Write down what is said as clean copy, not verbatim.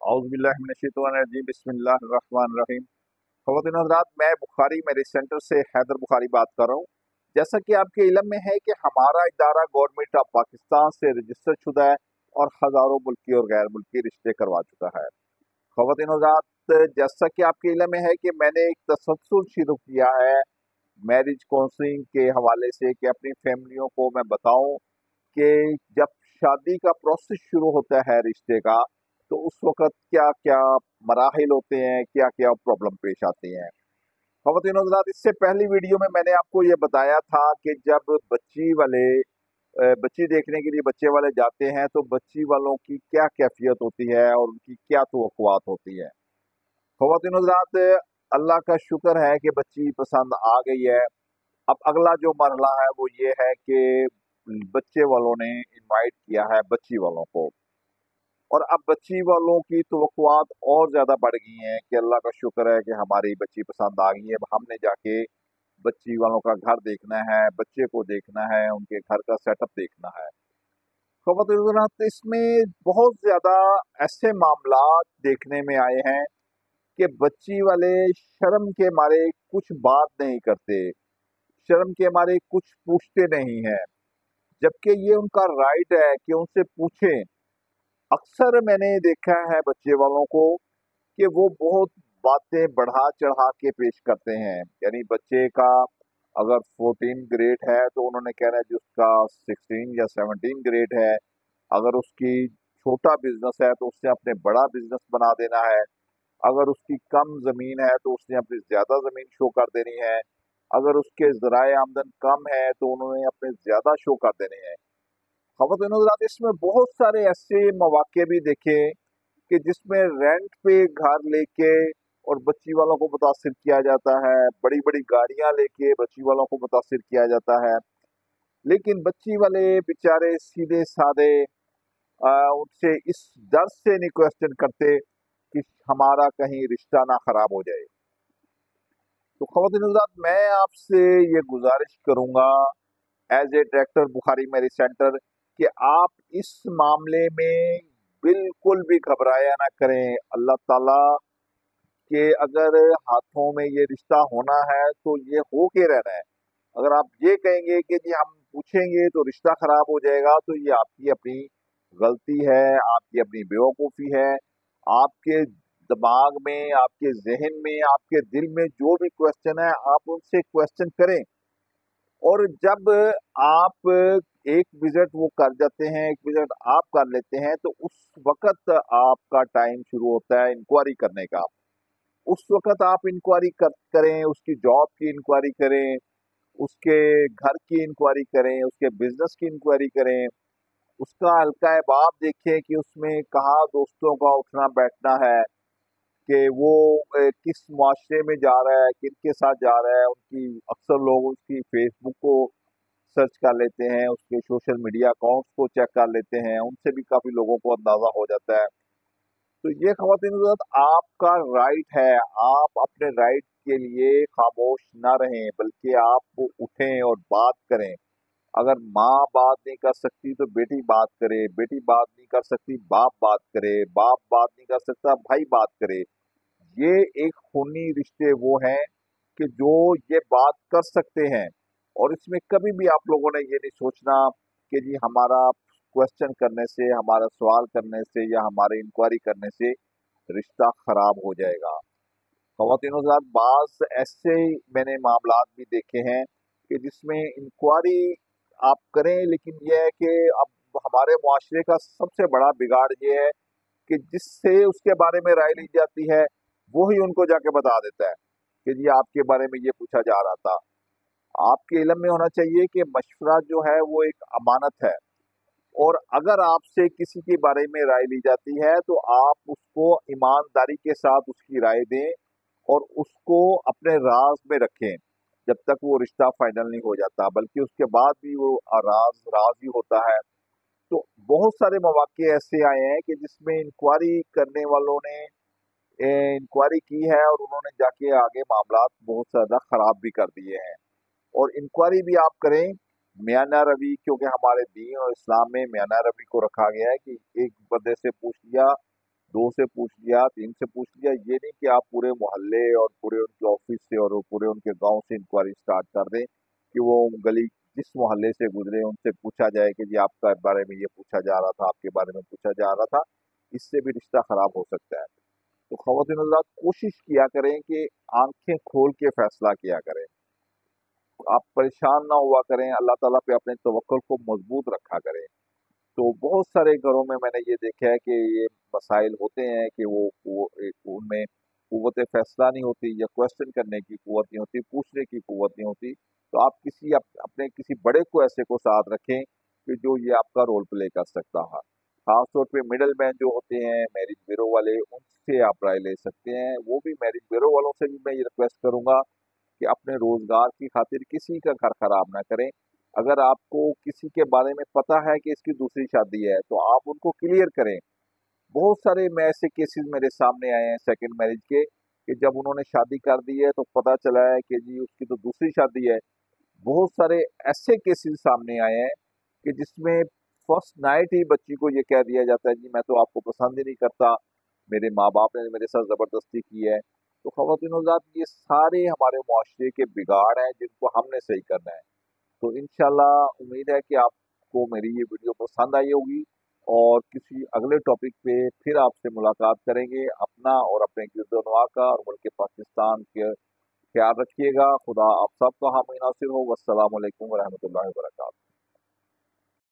औज़ुबिल्लाहि बिस्मिल्लाहिर्रहमानिर्रहीम। ख़वातीन हज़रात, मैं बुखारी मैरिज सेंटर से हैदर बुखारी बात कर रहा हूँ। जैसा कि आपके इल्म में है कि हमारा इदारा गवर्नमेंट ऑफ पाकिस्तान से रजिस्टर शुदा है और हज़ारों मुल्की और गैर मुल्की रिश्ते करवा चुका है। ख़वातीन हज़रात, जैसा कि आपके इल्म में है कि मैंने एक तसल्सल शुरू किया है मैरिज काउंसलिंग के हवाले से कि अपनी फैमिलियों को मैं बताऊं कि जब शादी का प्रोसेस शुरू होता है रिश्ते का, तो उस वक़्त क्या-क्या मराहिल होते हैं, क्या-क्या प्रॉब्लम पेश आती हैं। ख़वातीन हज़रात, इससे पहली वीडियो में मैंने आपको ये बताया था कि जब बच्ची देखने के लिए बच्चे वाले जाते हैं, तो बच्ची वालों की क्या कैफ़ियत होती है और उनकी क्या तवक्कुआत होती है। ख़वातीन हज़रात, अल्लाह का शुक्र है कि बच्ची पसंद आ गई है। अब अगला जो मरहला है वो ये है कि बच्चे वालों ने इनवाइट किया है बच्ची वालों को, और अब बच्ची वालों की तवक्कुआत और ज़्यादा बढ़ गई हैं कि अल्लाह का शुक्र है कि हमारी बच्ची पसंद आ गई है। अब हमने जाके बच्ची वालों का घर देखना है, बच्चे को देखना है, उनके घर का सेटअप देखना है। ख़वातीन, इसमें बहुत ज़्यादा ऐसे मामलात देखने में आए हैं कि बच्ची वाले शर्म के मारे कुछ बात नहीं करते, शर्म के मारे कुछ पूछते नहीं हैं, जबकि ये उनका राइट है कि उनसे पूछें। अक्सर मैंने देखा है बच्चे वालों को कि वो बहुत बातें बढ़ा चढ़ा के पेश करते हैं। यानी बच्चे का अगर 14 ग्रेड है तो उन्होंने कहना है जी उसका 16 या 17 ग्रेड है। अगर उसकी छोटा बिजनेस है तो उसने अपने बड़ा बिजनेस बना देना है। अगर उसकी कम ज़मीन है तो उसने अपनी ज़्यादा ज़मीन शो कर देनी है। अगर उसके ज़राए आमदन कम है तो उन्होंने अपने ज़्यादा शो कर देने हैं। ख़वातीन हज़रात, इसमें बहुत सारे ऐसे मौक़े भी देखे कि जिसमें रेंट पे घर लेके और बच्ची वालों को मुतासिर किया जाता है, बड़ी-बड़ी गाड़ियाँ लेके बच्ची वालों को मुतासिर किया जाता है। लेकिन बच्ची वाले बेचारे सीधे-साधे उनसे इस डर से नहीं क्वेश्चन करते कि हमारा कहीं रिश्ता ना ख़राब हो जाए। तो ख़वातीन हज़रात, मैं आपसे ये गुज़ारिश करूँगा as a director Bukhari marriage centre कि आप इस मामले में बिल्कुल भी घबराया ना करें। अल्लाह ताला के अगर हाथों में ये रिश्ता होना है तो ये हो के रहना है। अगर आप ये कहेंगे कि जी हम पूछेंगे तो रिश्ता खराब हो जाएगा, तो ये आपकी अपनी गलती है, आपकी अपनी बेवकूफ़ी है। आपके दिमाग में, आपके ज़हन में, आपके दिल में जो भी क्वेश्चन है, आप उनसे क्वेश्चन करें। और जब आप एक विज़िट वो कर जाते हैं, एक विज़िट आप कर लेते हैं, तो उस वक़्त आपका टाइम शुरू होता है इंक्वायरी करने का। उस वक़्त आप इंक्वायरी करें, उसकी जॉब की इंक्वायरी करें, उसके घर की इंक्वायरी करें, उसके बिज़नेस की इंक्वायरी करें, उसका हल्का-ए-बाब देखें कि उसमें कहाँ दोस्तों का उठना-बैठना है, कि वो किस मुआशरे में जा रहा है, किनके साथ जा रहा है। उनकी अक्सर लोग उसकी फ़ेसबुक को सर्च कर लेते हैं, उसके सोशल मीडिया अकाउंट्स को चेक कर लेते हैं, उनसे भी काफ़ी लोगों को अंदाज़ा हो जाता है। तो ये ख़वातीन हज़रात, आपका राइट है, आप अपने राइट के लिए खामोश ना रहें, बल्कि आप उठें और बात करें। अगर माँ बात नहीं कर सकती तो बेटी बात करे, बेटी बात नहीं कर सकती बाप बात करे, बाप बात नहीं कर सकता भाई बात करे। ये एक खूनी रिश्ते वो हैं कि जो ये बात कर सकते हैं, और इसमें कभी भी आप लोगों ने ये नहीं सोचना कि जी हमारा क्वेश्चन करने से, हमारा सवाल करने से या हमारे इंक्वायरी करने से रिश्ता खराब हो जाएगा। ख़वातीन हज़रात, बाज़ ऐसे मैंने मामलात भी देखे हैं कि जिसमें इंक्वायरी आप करें, लेकिन ये है कि अब हमारे मुआशरे का सबसे बड़ा बिगाड़ ये है कि जिससे उसके बारे में राय ली जाती है, वो ही उनको जाके बता देता है कि जी आपके बारे में ये पूछा जा रहा था। आपके इल्म में होना चाहिए कि मशवरा जो है वो एक अमानत है, और अगर आपसे किसी के बारे में राय ली जाती है तो आप उसको ईमानदारी के साथ उसकी राय दें और उसको अपने राज में रखें जब तक वो रिश्ता फाइनल नहीं हो जाता, बल्कि उसके बाद भी वो राज राज ही होता है। तो बहुत सारे मौके ऐसे आए हैं कि जिसमें इंक्वायरी करने वालों ने इंक्वायरी की है और उन्होंने जाके आगे मामलात बहुत ज़्यादा ख़राब भी कर दिए हैं। और इंक्वायरी भी आप करें मियाना रवि, क्योंकि हमारे दीन और इस्लाम में मियाना रवि को रखा गया है कि एक बंदे से पूछ लिया दो से पूछ लिया, तीन से पूछ लिया, ये नहीं कि आप पूरे मोहल्ले और पूरे उनके ऑफिस से और पूरे उनके गांव से इंक्वायरी स्टार्ट कर दें कि वो गली जिस मोहल्ले से गुजरे उनसे पूछा जाए कि जी आपका बारे में ये पूछा जा रहा था, आपके बारे में पूछा जा रहा था। इससे भी रिश्ता खराब हो सकता है। तो ख़वातीन हज़रात, कोशिश किया करें कि आंखें खोल के फैसला किया करें। आप परेशान ना हुआ करें, अल्लाह ताला पे अपने तवक्कुल को मजबूत रखा करें। तो बहुत सारे घरों में मैंने ये देखा है कि ये मसाइल होते हैं कि उनमें कुव्वत फैसला नहीं होती, या क्वेश्चन करने की कुव्वत नहीं होती, पूछने की कुव्वत नहीं होती। तो आप अपने किसी बड़े को ऐसे को साथ रखें कि जो ये आपका रोल प्ले कर सकता है। खास तौर पे मिडल मैन जो होते हैं, मैरिज ब्यूरो वाले, उनसे आप राय ले सकते हैं। वो भी मैरिज ब्यूरो वालों से भी मैं ये रिक्वेस्ट करूंगा कि अपने रोजगार की खातिर किसी का घर खराब ना करें। अगर आपको किसी के बारे में पता है कि इसकी दूसरी शादी है, तो आप उनको क्लियर करें। बहुत सारे में ऐसे केसेस मेरे सामने आए हैं सेकंड मैरिज के, कि जब उन्होंने शादी कर दी है तो पता चला है कि जी उसकी तो दूसरी शादी है। बहुत सारे ऐसे केसेस सामने आए हैं कि जिसमें फर्स्ट नाइट ही बच्ची को ये कह दिया जाता है, जी मैं तो आपको पसंद ही नहीं करता, मेरे माँ बाप ने मेरे साथ जबरदस्ती की है। तो ख़वातीन हज़रात, ये सारे हमारे मुआशरे के बिगाड़ हैं जिनको हमने सही करना है। तो इंशाल्लाह उम्मीद है कि आपको मेरी ये वीडियो पसंद आई होगी, और किसी अगले टॉपिक पे फिर आपसे मुलाकात करेंगे। अपना और अपने गिरदोनवा का और मुल्क पाकिस्तान के ख्याल रखिएगा। खुदा आप सबका हामी नासिर हो। वस्सलामु अलैकुम वरहमतुल्लाहि वबरकातुहू।